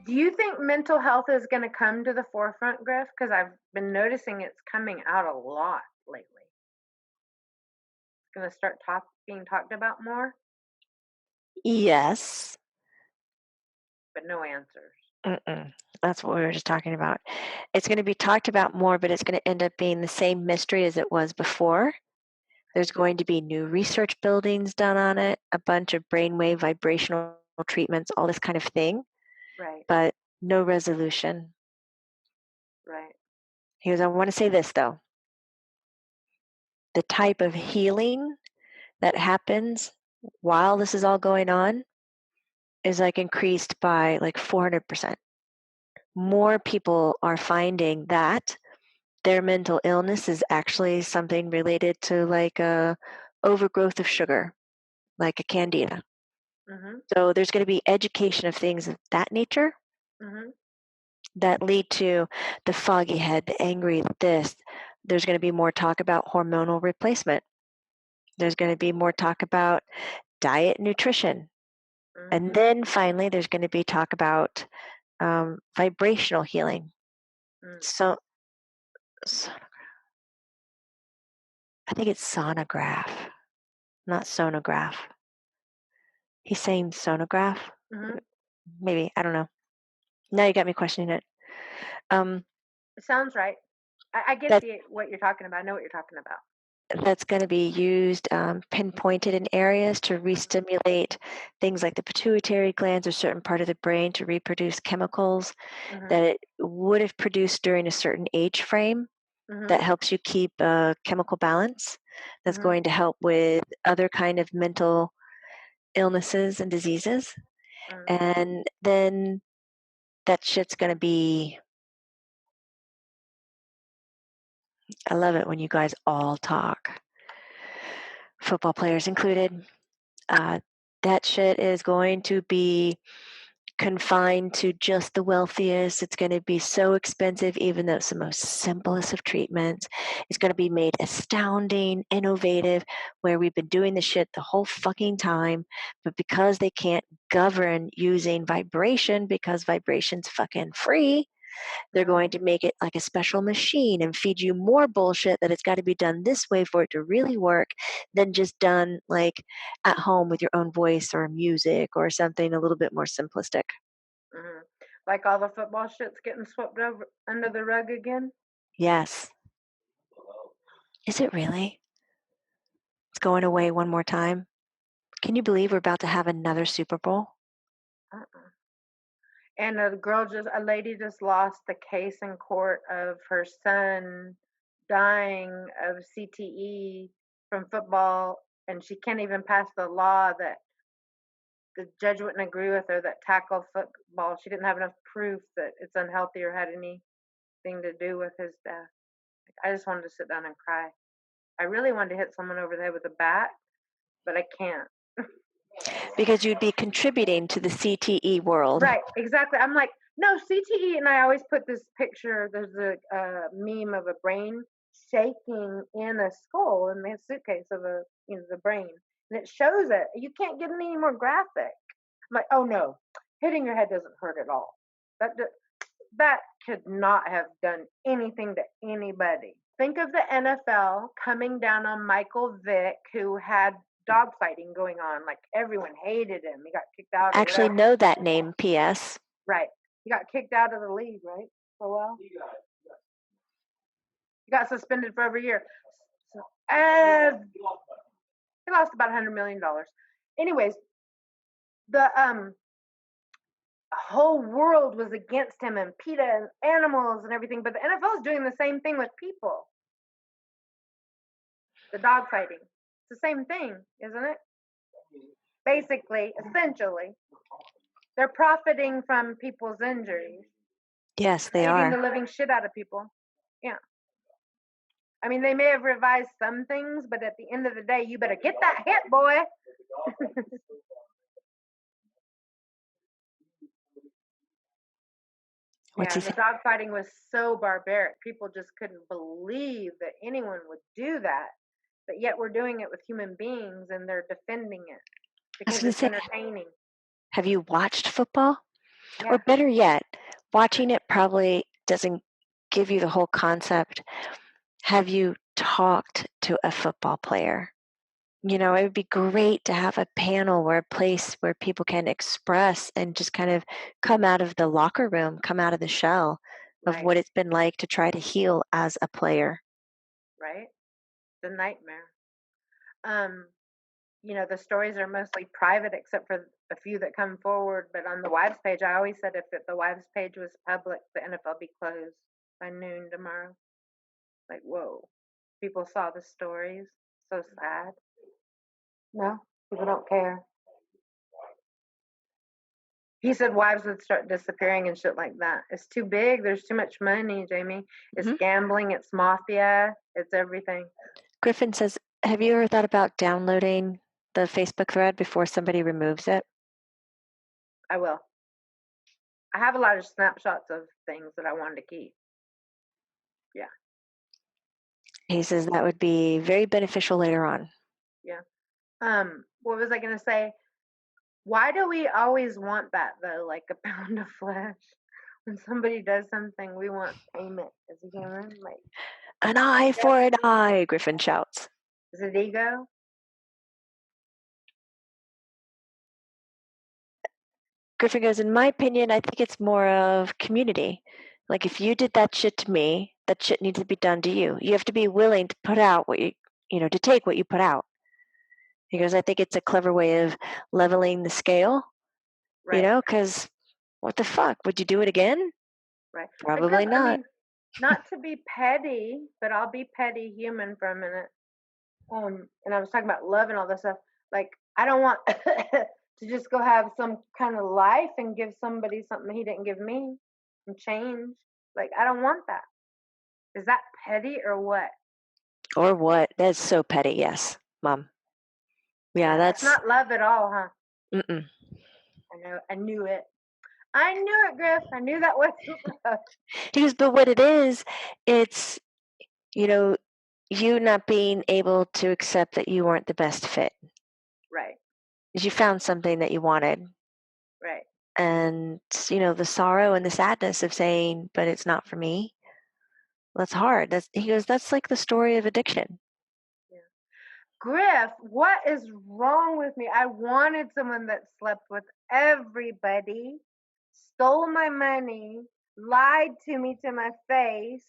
Do you think mental health is going to come to the forefront, Griff? Because I've been noticing it's coming out a lot lately. It's going to start being talked about more, Yes. but no answers. Mm-mm. That's what we were just talking about. It's going to be talked about more, but it's going to end up being the same mystery as it was before. There's going to be new research buildings done on it, a bunch of brainwave vibrational treatments, all this kind of thing, Right, but no resolution. right. He goes, I want to say this though. The type of healing that happens while this is all going on is like increased by like 400%. More people are finding that their mental illness is actually something related to like a overgrowth of sugar, like a candida. Mhm, So there's going to be education of things of that nature mhm. that lead to the foggy head, the angry, this. There's going to be more talk about hormonal replacement. There's going to be more talk about diet, nutrition. And Mhm. then finally, there's going to be talk about vibrational healing. Mm. So, so I think it's sonograph, not sonograph. He's saying sonograph. Mhm. Maybe I don't know. Now you got me questioning it. Um, It sounds right. I get that what you're talking about. I know what you're talking about. that's going to be used pinpointed in areas to Mhm. re-stimulate things like the pituitary glands or certain part of the brain to reproduce chemicals Mhm. that it would have produced during a certain age frame that Mhm. helps you keep a chemical balance. That's Mhm. going to help with other kind of mental illnesses and diseases. Mm. And then that shit's going to be, I love it when you guys all talk, football players included. Uh, that shit is going to be confined to just the wealthiest. It's going to be so expensive, even though it's the most simplest of treatments. It's going to be made astounding, innovative, where we've been doing the shit the whole fucking time. But because they can't govern using vibration, because vibration's fucking free, they're Mm. going to make it like a special machine and feed you more bullshit that it's got to be done this way for it to really work than just done like at home with your own voice or music or something a little bit more simplistic. Mhm. Like all the football shit's getting swept over under the rug again. Yes. Is it really? It's going away one more time. Can you believe we're about to have another Super Bowl? Uh-uh. And a lady just lost the case in court of her son dying of CTE from football, and she can't even pass the law that the judge wouldn't agree with her that tackle football. She didn't have enough proof that it's unhealthy or had anything to do with his death. I just wanted to sit down and cry. I really wanted to hit someone over the head with a bat, but I can't. Because you'd be contributing to the CTE world. Right, exactly. I'm like, no, CTE, and I always put this picture. There's a meme of a brain shaking in a skull in the suitcase of the brain, and it shows it. You can't get any more graphic. I'm like, oh no, hitting your head doesn't hurt at all. That could not have done anything to anybody. Think of the NFL coming down on Michael Vick, who had dogfighting going on. Like everyone hated him. He got kicked out or Actually, whatever. know that name, P.S. Right. He got kicked out of the league, right? For a while. He got suspended for over a year. So, he lost about $100 million. Anyways, the whole world was against him and PETA and animals and everything. But the NFL is doing the same thing with people. The dog fighting. It's the same thing, isn't it? Basically, essentially, they're profiting from people's injuries, Yes, they beating the are. living shit out of people. Yeah. I mean, they may have revised some things, but at the end of the day, you better get that hit, boy. What's Yeah, he and the say? dog fighting was so barbaric. People just couldn't believe that anyone would do that. But yet we're doing it with human beings and they're defending it I was because going it's to say, entertaining. have you watched football? Yeah. Or better yet, watching it probably doesn't give you the whole concept. Have you talked to a football player? You know, it would be great to have a panel or a place where people can express and just kind of come out of the locker room, come out of the shell of Right. what it's been like to try to heal as a player. Right. The nightmare. Um, the stories are mostly private except for a few that come forward. But on the wives page, I always said if the wives page was public, the NFL be closed by noon tomorrow. Like, whoa. People saw the stories. So sad. No, people don't care. He said wives would start disappearing and shit like that. It's too big. There's too much money, Jamie. It's Mhm. gambling. It's mafia. It's everything. Griffin says, have you ever thought about downloading the Facebook thread before somebody removes it? I will. I have a lot of snapshots of things that I wanted to keep. Yeah. He says that would be very beneficial later on. Yeah. What was I gonna say? Why do we always want that though? Like a pound of flesh. When somebody does something, we want payment as a human. Like, An eye for an eye, Griffin shouts. is it ego? Griffin goes, in my opinion, I think it's more of community. Like if you did that shit to me, that shit needs to be done to you. You have to be willing to put out what to take what you put out. He goes, I think it's a clever way of leveling the scale, Right. because what the fuck? Would you do it again? Right. Like, Probably Griff, I not. mean, not to be petty, but I'll be petty human for a minute. And I was talking about love and all this stuff. Like, I don't want to just go have some kind of life and give somebody something he didn't give me and change. Like, I don't want that. Is that petty or what? Or what? That's so petty, yes, Mom. Yeah, Yeah, it's that's not love at all, huh? mm-mm. I know. I knew it. I knew it, Griff. I knew that wasn't love. He goes, but what it is, it's you know, you not being able to accept that you weren't the best fit. Right. Is you found something that you wanted. Right. And, the sorrow and the sadness of saying, but it's not for me. That's hard. He goes, that's like the story of addiction. Yeah. Griff, what is wrong with me? I wanted someone that slept with everybody, stole my money, lied to me to my face.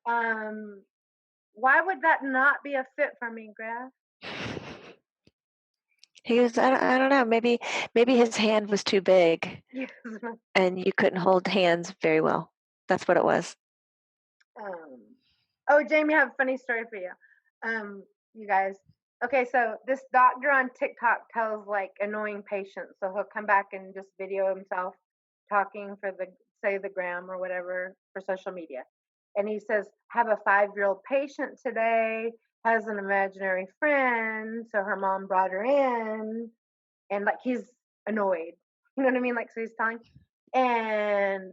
Um, why would that not be a fit for me, Griff? He goes, I don't know. Maybe his hand was too big Yes. and you couldn't hold hands very well. That's what it was. Oh, Jamie, I have a funny story for you. You guys. Okay, so this doctor on TikTok tells like annoying patients, so he'll come back and just video himself talking for the gram or whatever for social media. And he says, have a 5-year-old patient today, has an imaginary friend, so her mom brought her in, and like he's annoyed. You know what I mean? Like so he's telling and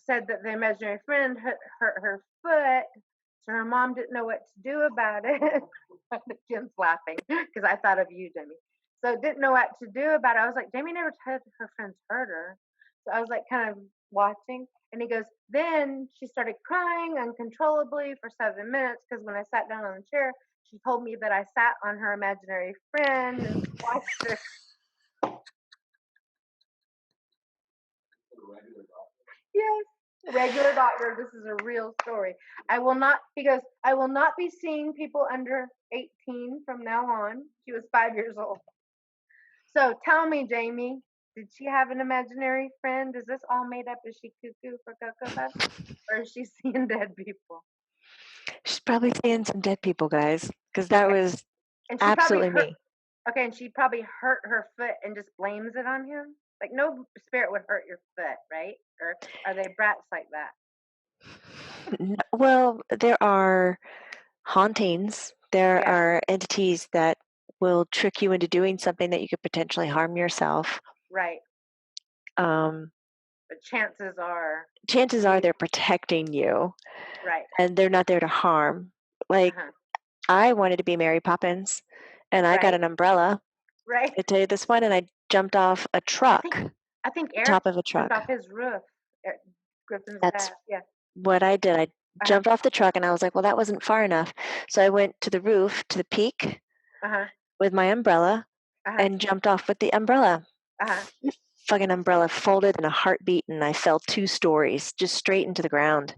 said that the imaginary friend hurt her foot, so her mom didn't know what to do about it. Jen's laughing because I thought of you, Jamie. So didn't know what to do about it. I was like, Jamie never said her friends hurt her. So I was like kind of watching, and he goes, then she started crying uncontrollably for 7 minutes because when I sat down on the chair, she told me that I sat on her imaginary friend and watched her. Yes, regular doctor. This is a real story. I will not, he goes, I will not be seeing people under 18 from now on. She was 5 years old. So tell me, Jamie, did she have an imaginary friend? Is this all made up? Is she cuckoo for Cocoa Puffs? Or is she seeing dead people? She's probably seeing some dead people, guys, because that Okay. was And she probably absolutely hurt, me. okay, and she probably hurt her foot and just blames it on him. Like no spirit would hurt your foot, right? Or are they brats like that? Well, there are hauntings. There Yeah, are entities that will trick you into doing something that you could potentially harm yourself. right. Um, But chances are they're protecting you right. and they're not there to harm. Like, Uh-huh. I wanted to be Mary Poppins and I got Right. an umbrella. Right. I tell you this one, and I jumped off a I think truck. I think Eric top of a jumped truck. off his roof. Griffin's That's dad. Yeah. what I did. I Uh-huh. jumped off the truck and I was like, well, that wasn't far enough. So I went to the roof, to the peak Uh-huh. with my umbrella Uh-huh. and jumped off with the umbrella. Uh-huh. Fucking umbrella folded in a heartbeat and I fell 2 stories just straight into the ground.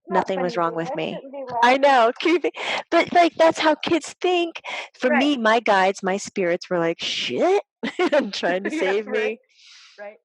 Not Nothing was funny, wrong dude. with I me. shouldn't be I laughing. know, creepy. But like that's how kids think. For Right. me, my guides, my spirits were like, shit, and trying to Yeah, save right. me. Right.